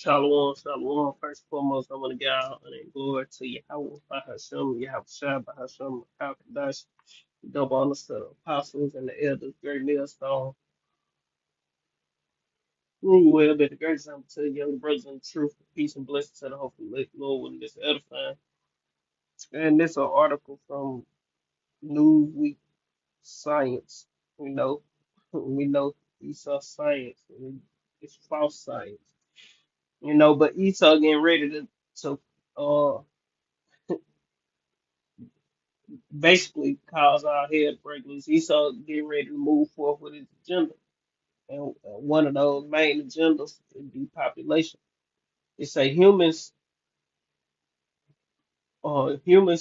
Shalom, shalom. First and foremost, I want to give out and glory to Yahweh, Bahashem, Yahweh Shai, Bahashem, Al-Kadash, double honors to the apostles and the elders, great millstone, rule well, be the great example to the young brothers in the truth, peace and blessings to the hopeful Lord when this edifying. And this is an article from Newsweek Science. We know, we know Esau science, and it's false science, but Esau getting ready to uh basically cause our head breakers. Esau getting ready to move forward with his agenda, and one of those main agendas is depopulation. It say humans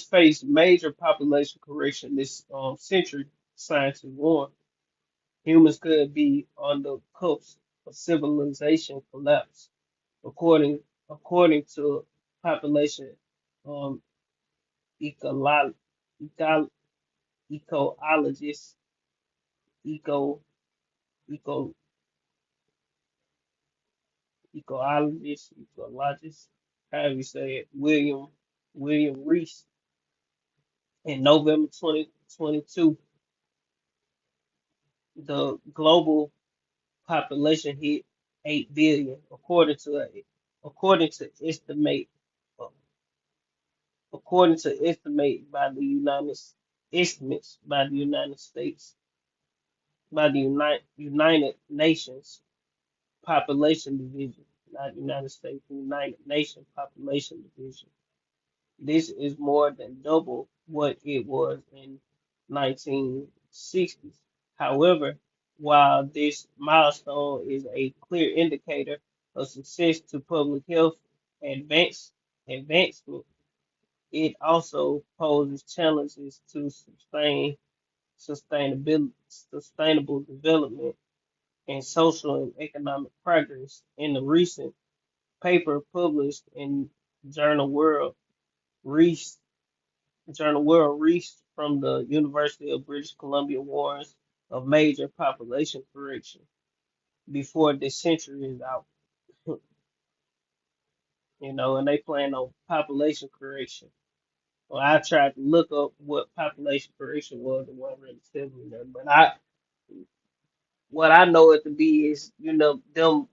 face major population correction this century. Scientists warn humans could be on the cusp of civilization collapse, according to population um ecolo- eco- ecologists, eco eco ecologist, however you say it, William Reese in November 2022, the global population hit 8 billion, according to estimate by the United States by the United Nations Population Division, not United States, United Nations Population Division. This is more than double what it was in 1960s. However, while this milestone is a clear indicator of success to public health advance, advancement, it also poses challenges to sustainable development and social and economic progress. In the recent paper published in Journal World, Reese Reese from the University of British Columbia warns of major population correction before this century is out. And they plan on population correction. Well, I tried to look up what population correction was, and wasn't really telling me that. But what I know it to be is, them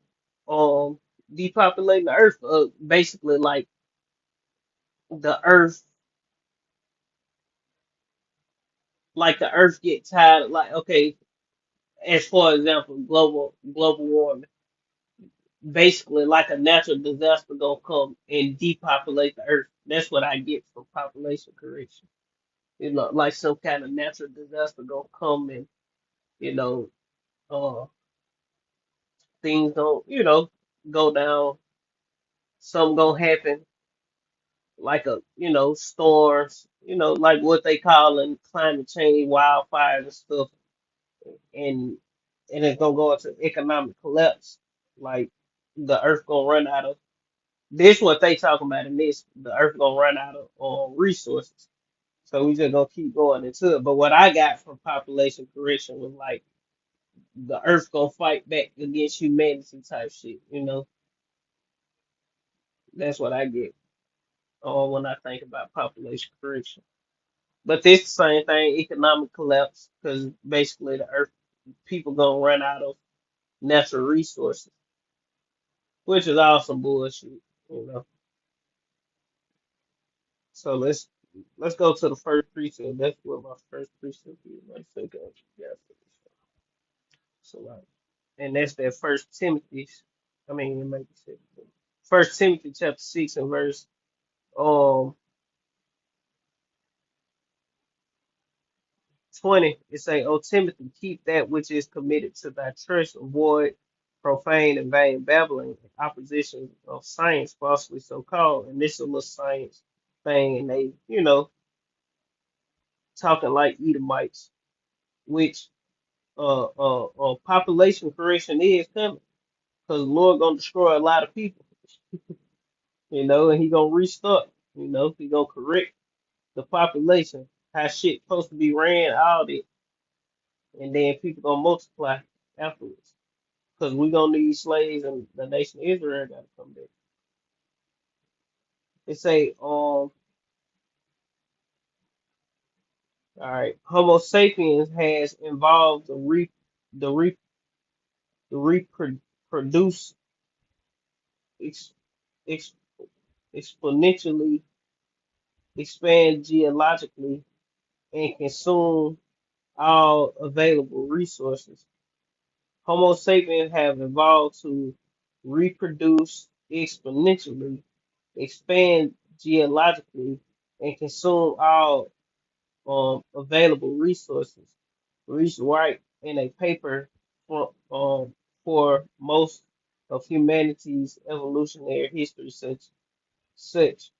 um depopulating the earth. Basically, like the earth, the earth get tired. Like, okay, as for example, global warming. Basically, like a natural disaster gonna come and depopulate the earth. That's what I get from population correction. Like some kind of natural disaster gonna come and you know, uh, things don't, go down. Something gonna happen, like storms, like what they call in climate change, wildfires and stuff, and it's gonna go into economic collapse. Like the earth gonna run out of this. What they talking about in this, the earth gonna run out of resources. So we just gonna keep going into it. But what I got from population correction was like the earth gonna fight back against humanity type shit. That's what I get when I think about population correction. But this the same thing, economic collapse, because basically the earth people gonna run out of natural resources, which is awesome bullshit. You know. So let's go to the first precept. That's what my first precept is. Like, think of yeah. So like, and that's that First Timothy. I mean, it might be second. First Timothy chapter 6 and verse um 20. It say, "O Timothy, keep that which is committed to thy trust, avoid profane and vain babbling, opposition of science, falsely so called." And this is a little science thing, and they, talking like Edomites, which population correction is coming, because the Lord gonna destroy a lot of people, and He gonna restart, He gonna correct the population, how shit supposed to be ran, all that, and then people gonna multiply afterwards. Because we gonna need slaves and the nation of Israel gotta come back. It say all right, Homo sapiens has evolved the re the reproduce ex, ex, exponentially, expand geologically, and consume all available resources. Homo sapiens have evolved to reproduce exponentially, expand geologically, and consume all available resources. Reese White in a paper for most of humanity's evolutionary history, such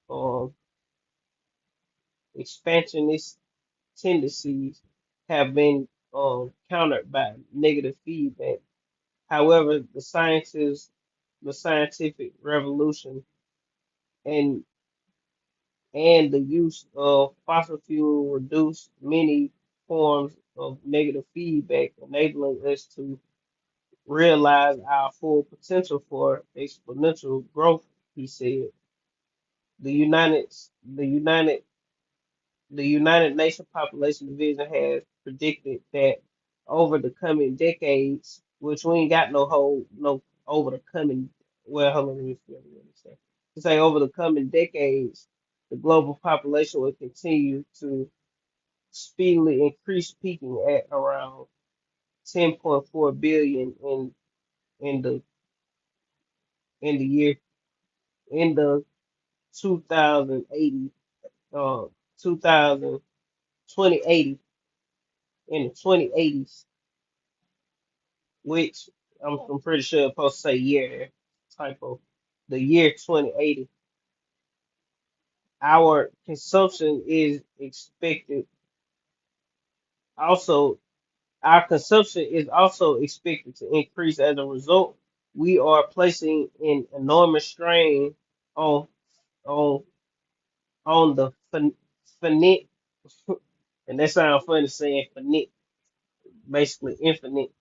um, expansionist tendencies have been countered by negative feedback. However, the scientific revolution, and and the use of fossil fuel reduced many forms of negative feedback, enabling us to realize our full potential for exponential growth, he said. The United the United the United Nations Population Division has predicted that over the coming decades, which we ain't got no whole no over the coming, well, hold on, let me see what I'm saying. To say over the coming decades, the global population will continue to speedily increase, peaking at around 10.4 billion in the in the year in the 2080, uh 2000 2080, in the 2080s, which I'm pretty sure it's supposed to say year there, typo. The year 2080, our consumption is expected also our consumption is also expected to increase. As a result, we are placing an enormous strain on on the finite, and that sounds funny saying finite, basically infinite.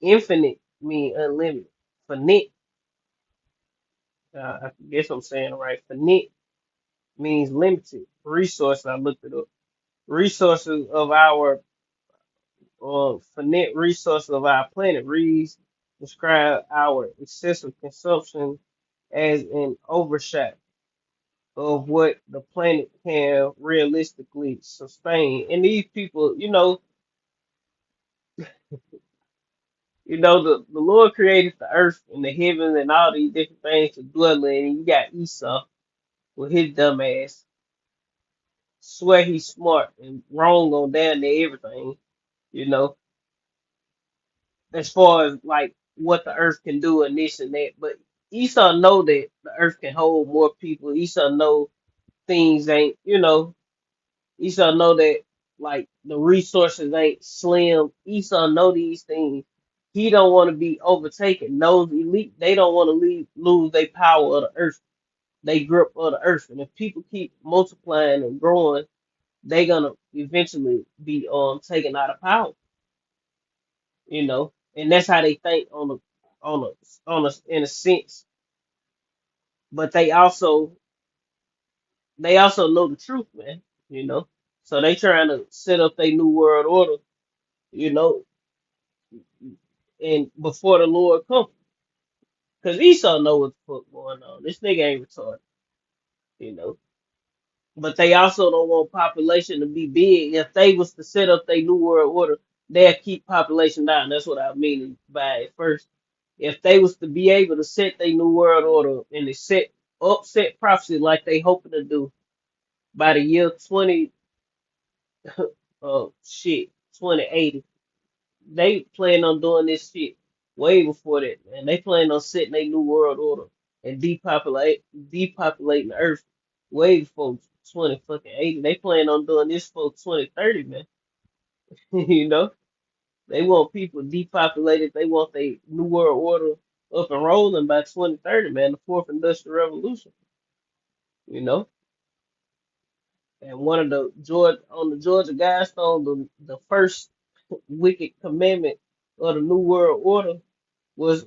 Infinite mean unlimited. Finite, I guess I'm saying it right. Finite means limited. Resources, I looked it up. Resources of our finite resources of our planet. Reads describe our excessive consumption as an overshot of what the planet can realistically sustain. And these people, the Lord created the earth and the heavens and all these different things to dwell in. And you got Esau with his dumb ass. Swear he's smart and wrong on damn near everything, you know, as far as like what the earth can do and this and that. But Esau know that the earth can hold more people. Esau know things ain't, Esau know that like the resources ain't slim. Esau know these things. He don't want to be overtaken. Those elite, they don't want to lose their power of the earth, they grip of the earth. And if people keep multiplying and growing, they gonna eventually be taken out of power, and that's how they think on a in a sense. But they also know the truth, man. You know, so they trying to set up their new world order, you know, and before the Lord come, because Esau know what the fuck going on. This nigga ain't retarded, you know. But they also don't want population to be big. If they was to set up their new world order, they'll keep population down. That's what I mean by it first. If they was to be able to set their new world order and they set prophecy like they hoping to do by the year 2080, they plan on doing this shit way before that, man. They plan on setting their new world order and depopulating the earth way before 20 fucking 80. They plan on doing this for 2030, man. you know, they want people depopulated. They want their new world order up and rolling by 2030, man. The fourth industrial revolution, you know. And one of the Georgia Guidestone, the first wicked commandment of the new world order was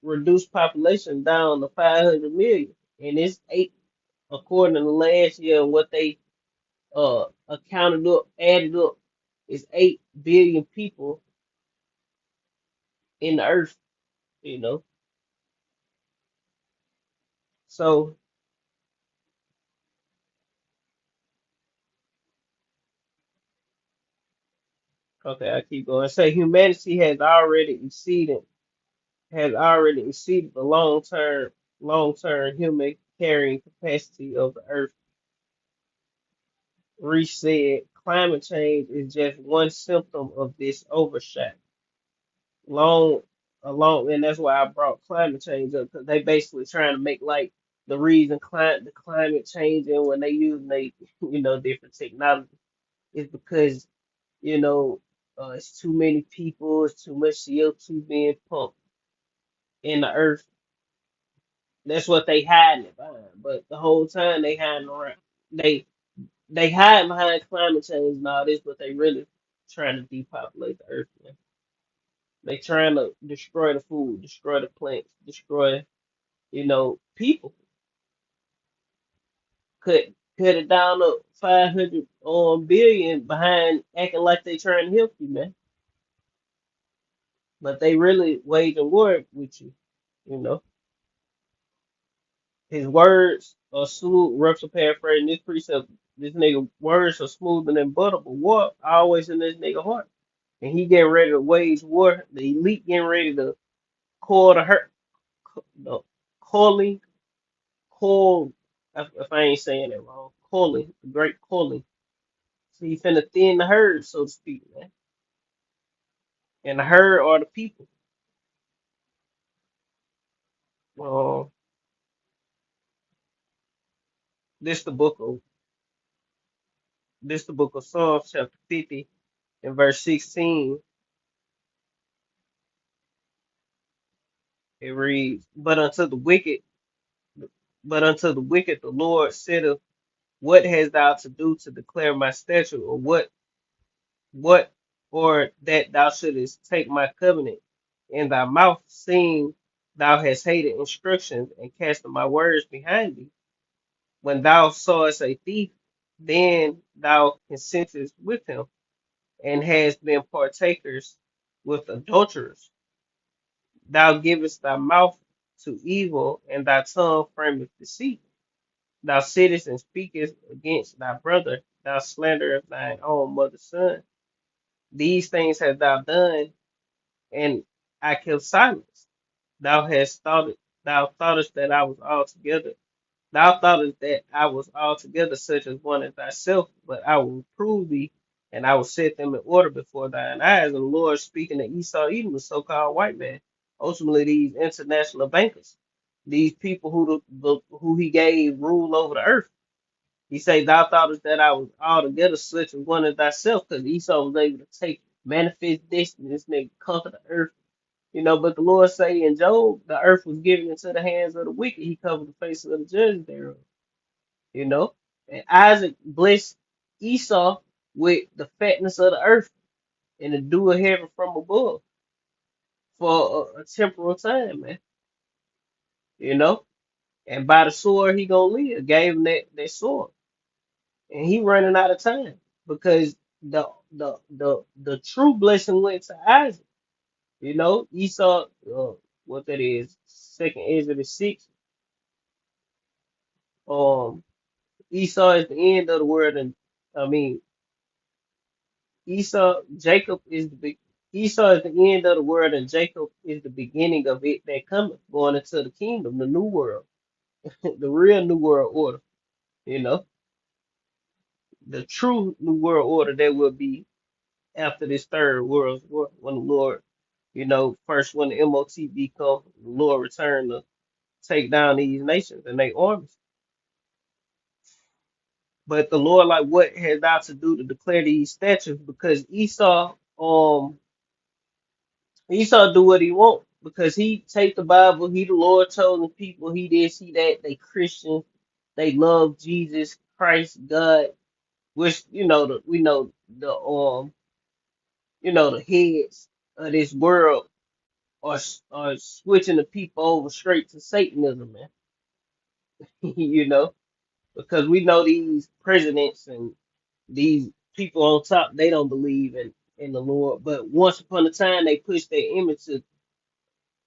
reduce population down to 500 million, and it's eight according to last year and what they accounted up, added up, is 8 billion people in the earth. You know, so okay, I keep going. Say humanity has already exceeded the long term human carrying capacity of the earth. Reese said climate change is just one symptom of this overshot. Long along, and that's why I brought climate change up because they basically trying to make like the reason the climate changing when they use different technology is because you know it's too many people, it's too much CO2 being pumped in the earth. That's what they hiding it behind. But the whole time they hiding around they they hide behind climate change and all this, but they really trying to depopulate the earth, man. They trying to destroy the food, destroy the plants, destroy people. Cut it down to 500 billion behind acting like they trying to help you, man. But they really waging war with you, you know. His words are smooth, roughly paraphrasing this precept. This nigga words are smoother than butter, but war always in this nigga heart. And he getting ready to wage war. The elite getting ready to call to her, no, calling, call. If I ain't saying it wrong, calling, the great calling. So he finna thin the herd, so to speak, man. And the herd are the people. Uh, this the book of this the book of Psalms, chapter 50, and verse 16. It reads, But unto the wicked the Lord said, what hast thou to do to declare my statute, or what or that thou shouldest take my covenant in thy mouth, seeing thou hast hated instructions and cast my words behind thee? When thou sawest a thief, then thou consentest with him, and hast been partakers with adulterers. Thou givest thy mouth to evil, and thy tongue frameth deceit. Thou sittest and speakest against thy brother, thou slanderest thine own mother's son. These things hast thou done, and I kept silence. Thou hast thought thou thoughtest that I was altogether Thou thoughtest that I was altogether such as one as thyself, but I will reprove thee, and I will set them in order before thine eyes. And the Lord speaking to Esau, Edom, the so-called white man, ultimately these international bankers, these people who he gave rule over the earth. He say, thou thoughtest that I was altogether such as one as thyself, because Esau was able to take manifest destiny, this nigga conquer the earth. But the Lord say in Job, the earth was given into the hands of the wicked. He covered the faces of the judges thereof you know. And Isaac blessed Esau with the fatness of the earth and the dew of heaven from above for a temporal time, man. You know, and by the sword he gonna live. Gave him that sword, and he running out of time because the true blessing went to Isaac. Esau, what that is, second Ezra 6. Um, Esau is the end of the world, and I mean Jacob is Esau is the end of the world, and Jacob is the beginning of it that cometh, going into the kingdom, the new world, the real new world order. You know, the true new world order that will be after this third world war, when the Lord, first when the MOTB come, the Lord return to take down these nations and their armies. But the Lord, like, what has thou to do to declare these statutes? Because Esau do what he want because he take the Bible. He the Lord chosen people. He this, he that. They Christians. They love Jesus Christ, God. Which we know the heads of this world. or switching the people over straight to Satanism, man. You know, because we know these presidents and these people on top, they don't believe in the Lord. But once upon a time, they pushed their image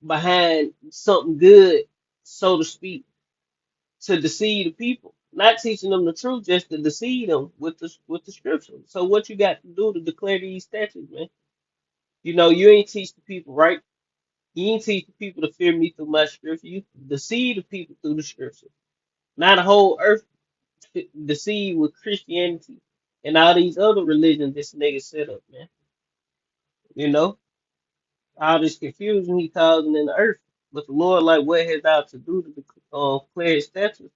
behind something good, so to speak, to deceive the people. Not teaching them the truth, just to deceive them with the scripture. So what you got to do to declare these statutes, man? You know, you ain't teach the people right. You ain't teach the people to fear me through my scripture. You deceive the people through the scripture. Not the whole earth deceived with Christianity and all these other religions this nigga set up, man. You know, all this confusion he causing in the earth. But the Lord, like, what has thou to do to clear his statutes?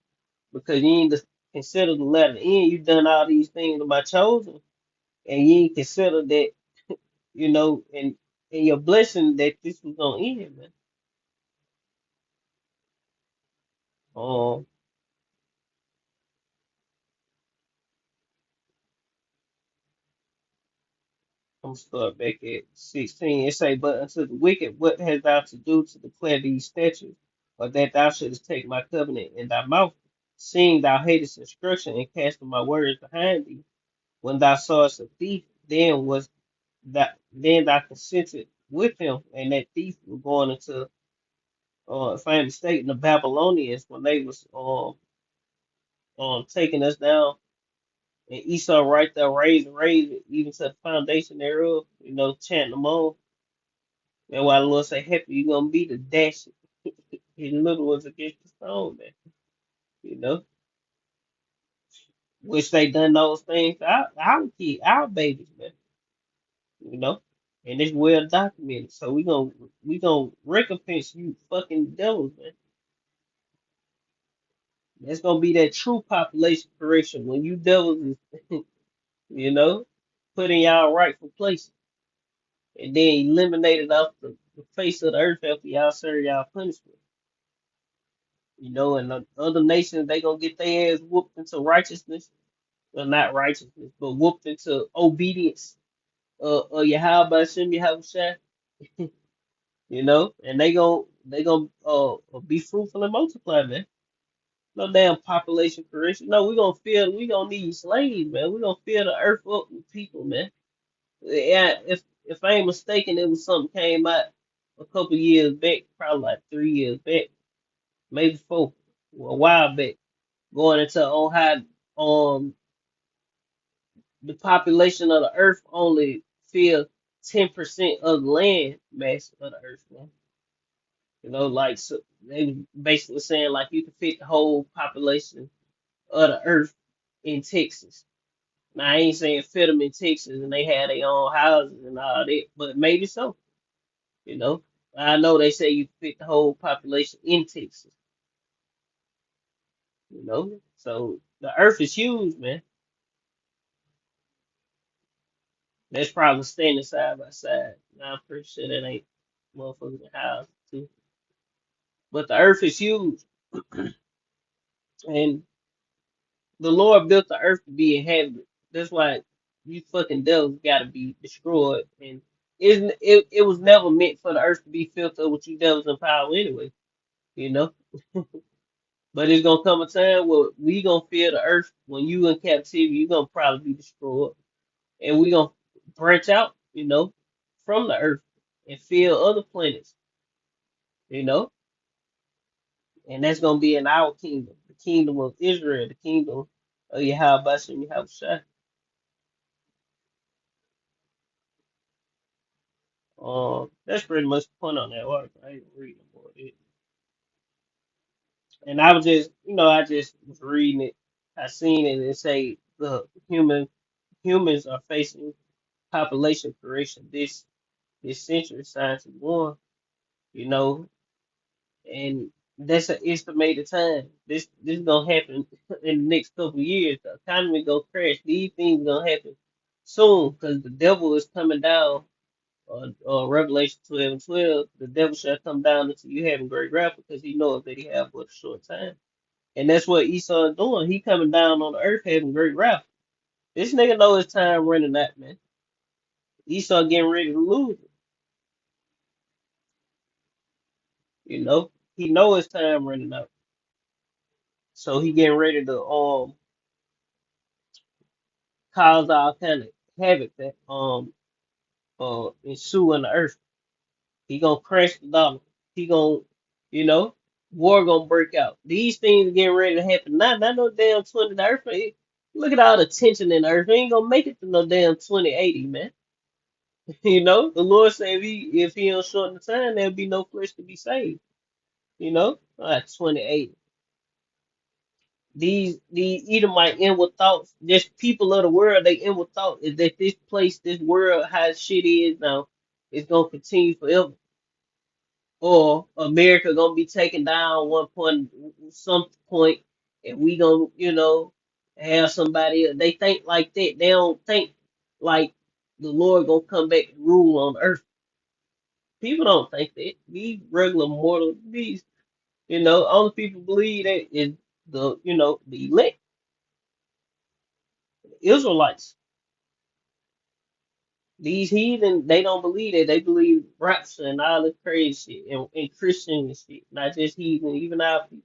Because you ain't just consider the letter end. You done all these things to my chosen, and you ain't consider that, you know, and your blessing that this was gonna end, man. Um, I'm gonna start back at 16. It say, but unto the wicked, what hast thou to do to declare these statutes, or that thou shouldest take my covenant in thy mouth, seeing thou hatest instruction and casting my words behind thee? When thou sawest a thief, then thou consented with him, and that thief was going into, if I am mistaken, the Babylonians when they was taking us down, and Esau right there raised it, even to the foundation thereof, you know, chanting them on. And why the Lord say, happy you gonna be the dash his little ones against the stone, man. You know, which they done those things to our kids, our babies, man. You know, and it's well documented. So we gonna recompense you fucking devils, man. That's gonna be that true population correction when you devils is, you know, put in y'all rightful place and then eliminated off the face of the earth after y'all serve y'all punishment. You know, and the other nations they gonna get their ass whooped into righteousness, well not righteousness, but whooped into obedience. Yahweh Shem Yahweh, you know, and they gonna be fruitful and multiply, man. No damn population correction. No, we gonna need slaves, man. We gonna fill the earth up with people, man. Yeah, if I ain't mistaken, it was something came out a couple years back, probably like 3 years back, maybe four, a while back, going into on how the population of the earth only fill 10% of the land mass of the earth, man. You know, like so they basically saying like you can fit the whole population of the earth in Texas. Now I ain't saying fit them in Texas and they had their own houses and all that, but maybe so. You know, I know they say you fit the whole population in Texas. You know, so the earth is huge, man. That's probably standing side by side. Now, I'm pretty sure that ain't motherfucking house too. But the earth is huge, and the Lord built the earth to be inhabited. That's why you fucking devils gotta be destroyed. And it was never meant for the earth to be filled up with you devils in power anyway. You know. But it's gonna come a time where we gonna feel the earth when you in captivity. You gonna probably be destroyed, and we gonna branch out, you know, from the earth and fill other planets, you know, and that's gonna be in our kingdom, the kingdom of Israel, the kingdom of Yahweh Bashem Yahweh. That's pretty much the point on that article. I ain't reading more of it, and I was just, you know, I just was reading it. I seen it and say the humans are facing population correction this century, science is one, you know, and that's an estimated time. This is gonna happen in the next couple of years. The economy gonna crash. These things gonna happen soon because the devil is coming down. Revelation 12:12, the devil shall come down until you have him great wrath because he knows that he have but a short time. And that's what Esau is doing. He coming down on the earth having great wrath. This nigga know his time running out, man. Esau getting ready to lose it. You know, he know his time running out, so he getting ready to cause all kind of havoc that ensue in the earth. He gonna crash the dollar. He gonna, you know, war gonna break out. These things getting ready to happen. Not no damn 20. The earth. Look at all the tension in the earth. He ain't gonna make it to no damn 2080, man. You know, the Lord said if he don't shorten the time, there'll be no flesh to be saved. You know, 2080. These Edomite inward thoughts, just people of the world, they inward thought is that this place, this world, how shit is now, is gonna continue forever. Or America gonna be taken down one point, some point, and we gonna, have somebody. They think like that. They don't think like the Lord gonna come back and rule on earth. People don't think that. We regular mortal beings, only people believe that is the elect, Israelites. These heathen, they don't believe that. They believe rapture and all this crazy shit and Christian and shit. Not just heathen, even our people.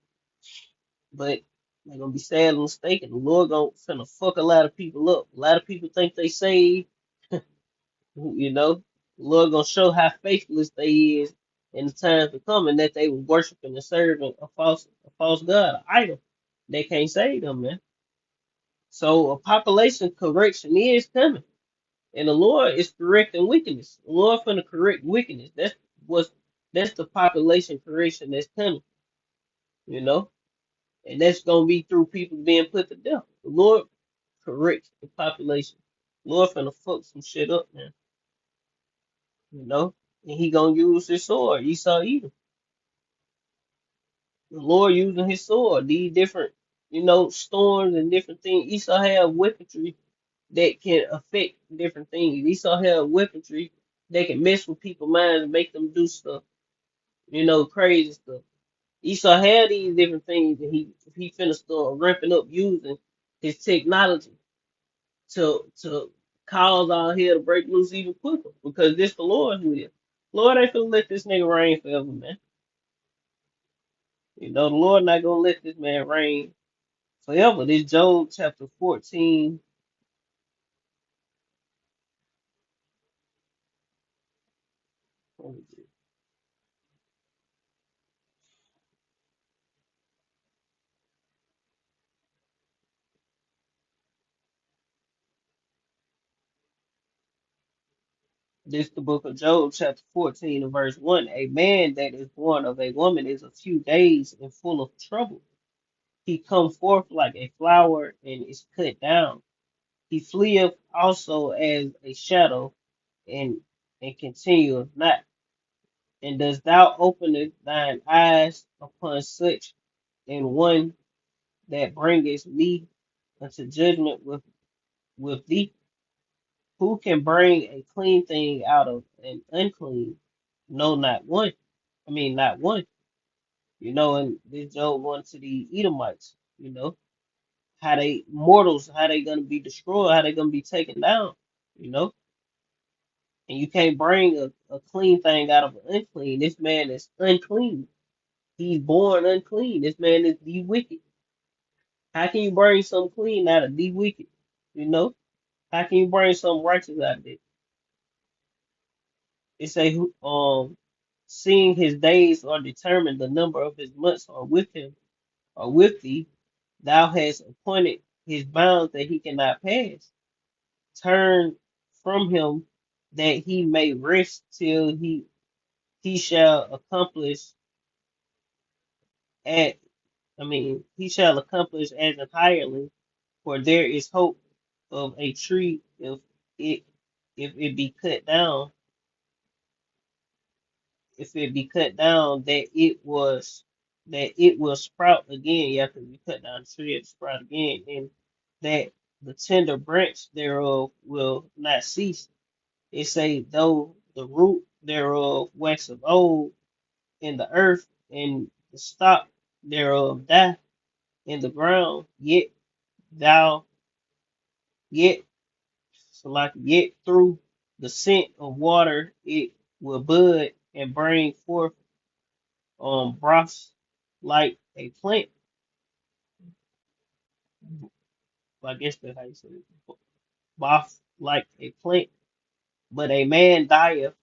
But they're gonna be sad and mistaken. The Lord gonna finna fuck a lot of people up. A lot of people think they saved, you know. The Lord gonna show how faithless they is in the times to come, and that they were worshiping and serving a false god, an idol. They can't save them, man. So a population correction is coming. And the Lord is correcting wickedness. The Lord finna correct wickedness. What's that's the population correction that's coming, you know? And that's gonna be through people being put to death. The Lord corrects the population. Lord finna fuck some shit up, man. You know? And he gonna use his sword. Esau Edom. The Lord using his sword. These different, storms and different things. Esau have weaponry that can affect different things. Esau have weaponry that can mess with people's minds and make them do stuff, crazy stuff. Esau had these different things, and he finna start ramping up using his technology to cause all hell to break loose even quicker because this the Lord's will. Lord ain't finna let this nigga reign forever, man. The Lord not gonna let this man reign forever. This Job chapter 14. This the book of Job chapter 14 and verse 1. A man that is born of a woman is a few days and full of trouble. He come forth like a flower and is cut down. He fleeth also as a shadow and continueth not. And dost thou open thine eyes upon such and one that bringeth me unto judgment with thee? Who can bring a clean thing out of an unclean? No, not one. I mean, not one. And this Job one to the Edomites, how they mortals, how they gonna be destroyed, how they gonna be taken down, you know? And you can't bring a clean thing out of an unclean. This man is unclean. He's born unclean. This man is the wicked. How can you bring something clean out of the wicked? You know? How can you bring something righteous out of it? It say, seeing his days are determined, the number of his months are with him, or with thee. Thou hast appointed his bounds that he cannot pass. Turn from him that he may rest till he shall accomplish at he shall accomplish as an hireling, for there is hope of a tree it if it be cut down, that it will sprout again. Yeah, because you cut down the tree, it sprout again, and that the tender branch thereof will not cease. It say though the root thereof waxeth old in the earth, and the stock thereof die in the ground, thou yet yet through the scent of water it will bud and bring forth broths like a plant. Well, I guess that's how you say it. Broths like a plant, but a man dieth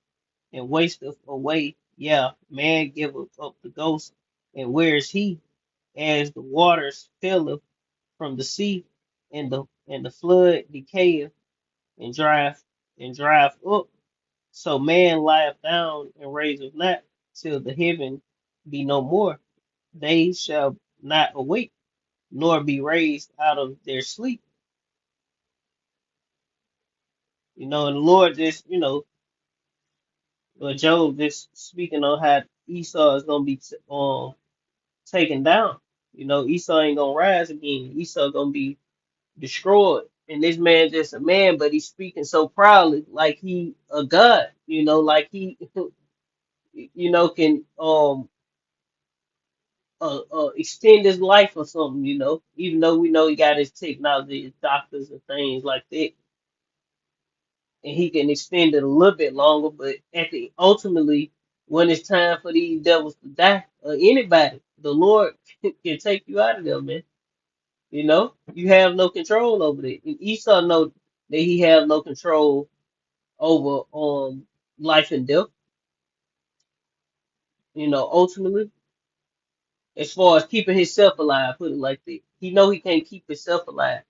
and wasteth away. Yeah, man giveth up the ghost, and where is he? As the waters filleth from the sea, and the flood decayeth and drieth up. So man lieth down and raiseth not till the heaven be no more. They shall not awake, nor be raised out of their sleep. And the Lord just, Job just speaking on how Esau is gonna be taken down. Esau ain't gonna rise again. Esau gonna be destroyed. And this man just a man, but he's speaking so proudly, like he a god. Like he, can extend his life or something. Even though we know he got his technology, his doctors and things like that, and he can extend it a little bit longer. But ultimately, when it's time for these devils to die, or anybody, the Lord can take you out of there, man. You have no control over it. And Esau know that he have no control over life and death. Ultimately, as far as keeping himself alive, put it like that. He know he can't keep himself alive,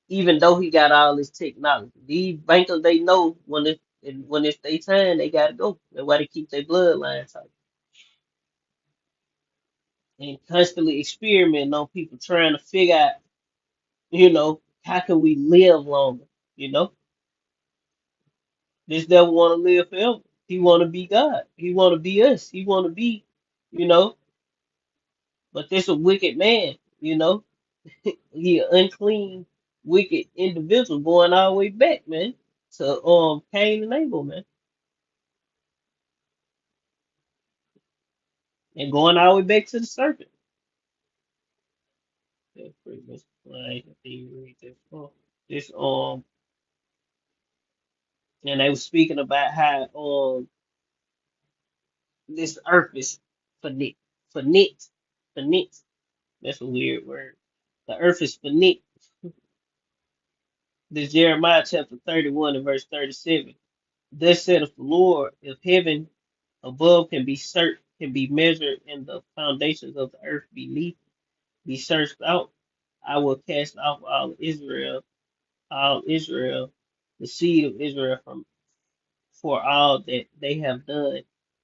even though he got all this technology. These bankers, they know when it's their time, they gotta go. That's why they keep their bloodline tight and constantly experimenting on people, trying to figure out, how can we live longer? You know, this devil want to live forever. He want to be God. He want to be us. He want to be, you know. But this a wicked man. He an unclean, wicked individual going all the way back, man, to Cain and Abel, man, and going all the way back to the serpent. That's pretty much like I think you read that. This and they were speaking about how this earth is finite, finite, finite. That's a weird word. The earth is finite. This Jeremiah chapter 31 and verse 37. Thus saith the Lord, if heaven above can be measured, and the foundations of the earth beneath be searched out, I will cast off all Israel, the seed of Israel from for all that they have done,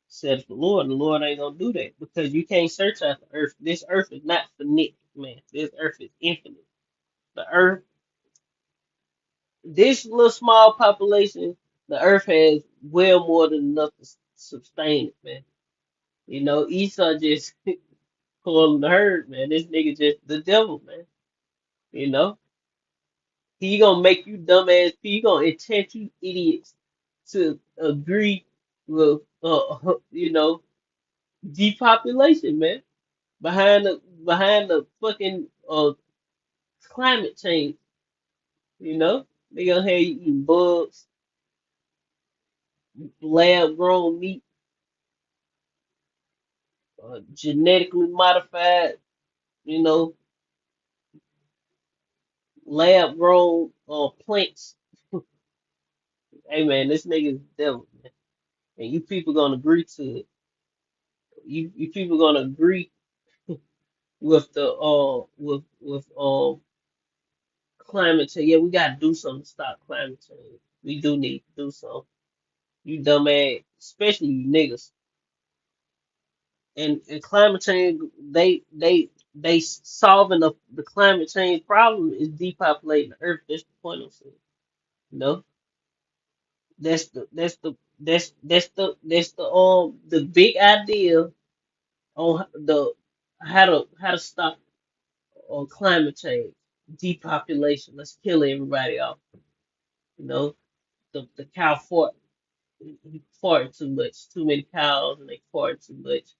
says the Lord. The Lord ain't gonna do that because you can't search out the earth. This earth is not finite, man. This earth is infinite. The earth, this little small population, the earth has well more than enough to sustain it, man. Esau just calling the herd, man. This nigga just the devil, man. You know, he gonna make you dumbass people. He gonna intent you idiots to agree with, depopulation, man. Behind the fucking climate change. They gonna have you eating bugs, lab grown meat, genetically modified, you know, lab grown plants. Hey man, this nigga's the devil, man. And you people gonna agree to it. You people gonna agree with the climate change. Yeah, we gotta do something to stop climate change. We do need to do something. You dumb ass, especially you niggas. And climate change, they solving the climate change problem is depopulating the earth. That's the point I'm saying. You know, that's the big idea on the how to stop climate change, depopulation. Let's kill everybody off. You know, the cow fought too much, too many cows, and they fought too much.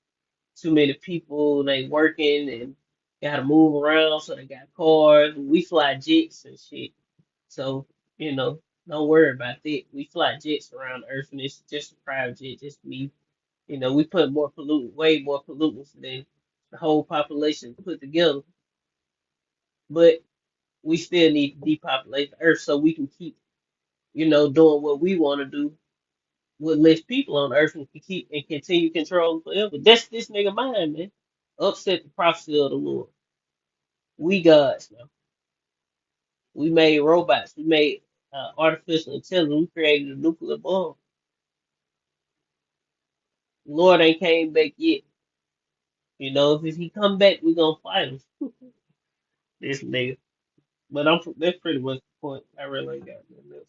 Too many people, and they working and gotta move around, so they got cars. We fly jets and shit. So, don't worry about that. We fly jets around Earth, and it's just a private jet, just me. We put way more pollutants than the whole population put together, but we still need to depopulate the earth so we can keep, doing what we want to do with less people on earth and can keep and continue controlling forever. That's this nigga mind, man. Upset the prophecy of the Lord. We gods now. We made robots. We made artificial intelligence. We created a nuclear bomb. Lord ain't came back yet. If he come back, we gonna fight him. This nigga. But that's pretty much the point. I really ain't got nothing else.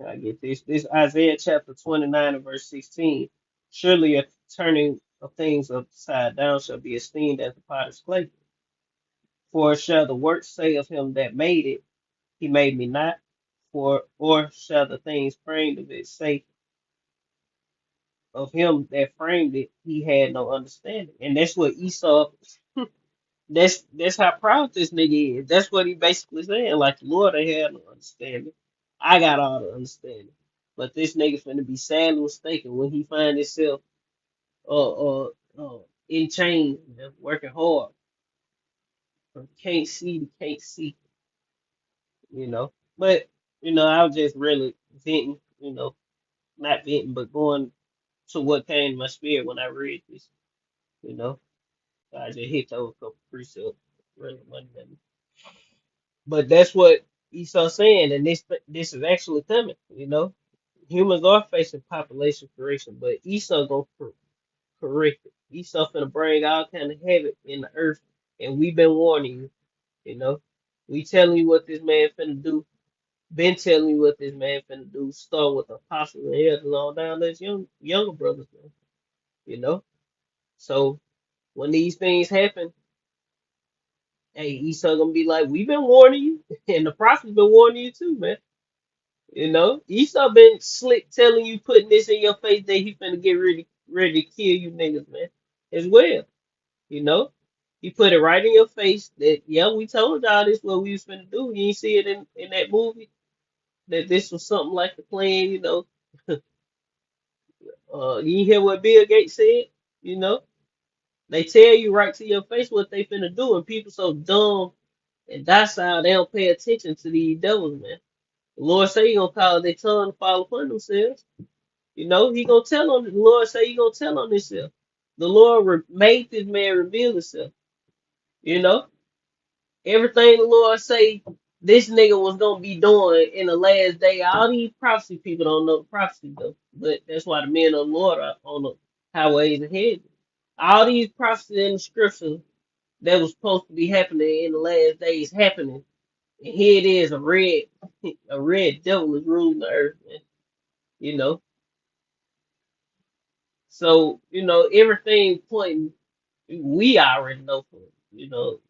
I get this. This Isaiah chapter 29 and verse 16. Surely a turning of things upside down shall be esteemed as the potter's clay. For shall the work say of him that made it, he made me not? Or shall the things framed of it say of him that framed it, he had no understanding? And that's what Esau. That's how proud this nigga is. That's what he basically saying. Like the Lord, I had no understanding. I got all the understanding. But this nigga finna be sadly mistaken when he find himself in chains, man, working hard. From can't see to can't see, you know. But, I was just really venting, not venting, but going to what came to my spirit when I read this, you know. So I just hit those couple precepts. Really wasn't nothing. But that's what Esau's saying, and this is actually coming. Humans are facing population correction, but Esau gonna correct it. Esau finna bring all kind of havoc in the earth, and we've been warning you. You know, we telling you what this man finna do. Been telling you what this man finna do. Start with the apostles and elders on down. There's younger brothers, man. You know, so when these things happen, hey, Esau gonna be like, we've been warning you, and the prophets been warning you too, man. Esau been slick telling you, putting this in your face that he finna get ready to kill you niggas, man, as well. You know, he put it right in your face that, yeah, we told y'all this what we was finna do. You ain't see it in that movie that this was something like the plan. You ain't hear what Bill Gates said. You know, they tell you right to your face what they finna do, and people so dumb and docile they don't pay attention to these devils, man. The Lord say he gonna cause their tongue to fall upon themselves. He gonna tell on the Lord say he gonna tell on himself. The Lord made this man reveal himself. You know, everything the Lord say this nigga was gonna be doing in the last day. All these prophecy people don't know the prophecy though, but that's why the men of the Lord are on the highways ahead. All these prophecies in the scripture that was supposed to be happening in the last days happening, and here it is, a red devil is ruling the earth, man. You know, so everything pointing. We already know for it.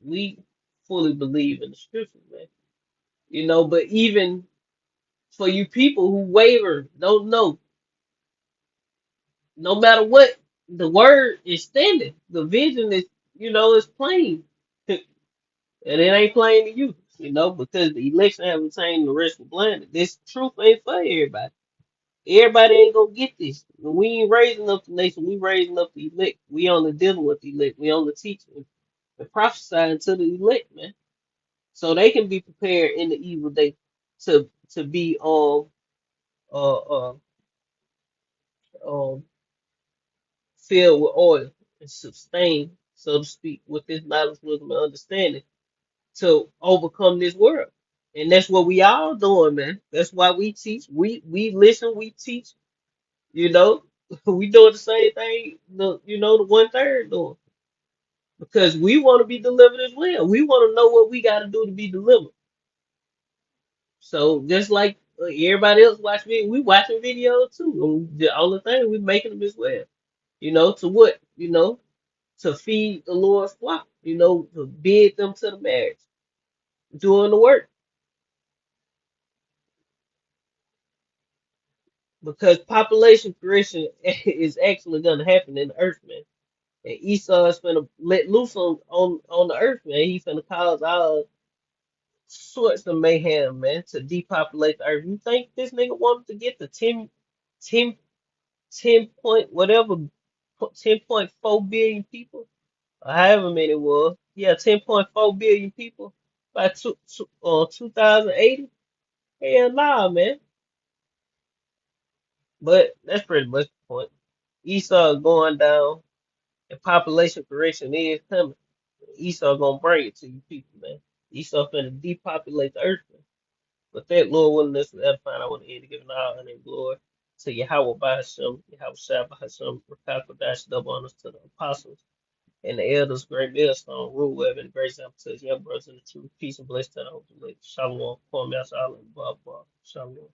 We fully believe in the scriptures, man. But even for you people who waver, don't know, no matter what, the word is standing. The vision is plain. And it ain't plain to you, because the election haven't changed the rest of the planet. This truth ain't for everybody. Everybody ain't gonna get this. We ain't raising up the nation, we raising up the elect. We only dealing with the elect. We only teaching and prophesying to the elect, man. So they can be prepared in the evil day to be uh uh um filled with oil and sustained, so to speak, with this knowledge, wisdom, and understanding to overcome this world. And that's what we all doing, man. That's why we teach. We listen, we teach, you know. We doing the same thing the 1/3 doing. Because we want to be delivered as well. We want to know what we gotta do to be delivered. So just like everybody else watch video, we watching videos too. And the only thing we making them as well. To what? To feed the Lord's flock. To bid them to the marriage, doing the work. Because population creation is actually gonna happen in the earth, man. And Esau is gonna let loose on the earth, man. He's gonna cause all sorts of mayhem, man, to depopulate the earth. You think this nigga wanted to get the 10, 10? 10 point whatever, 10.4 billion people, or however many it was. Yeah, 10.4 billion people by 2080. Hell nah, man. But that's pretty much the point. Esau going down, and population correction is coming. Esau gonna bring it to you people, man. Esau finna depopulate the earth, man. But that Lord willing, this is edifying. I want to end to give an honor and glory to Yahweh by Hashem, Yahweh Shai by Hashem, Rakakadash, double honors to the apostles and the elders, great millstone, rule web, and grace example to his young brothers in the truth. Peace and blessings to the hope of Shalom, Kwame Ashala, and Bob, Shalom.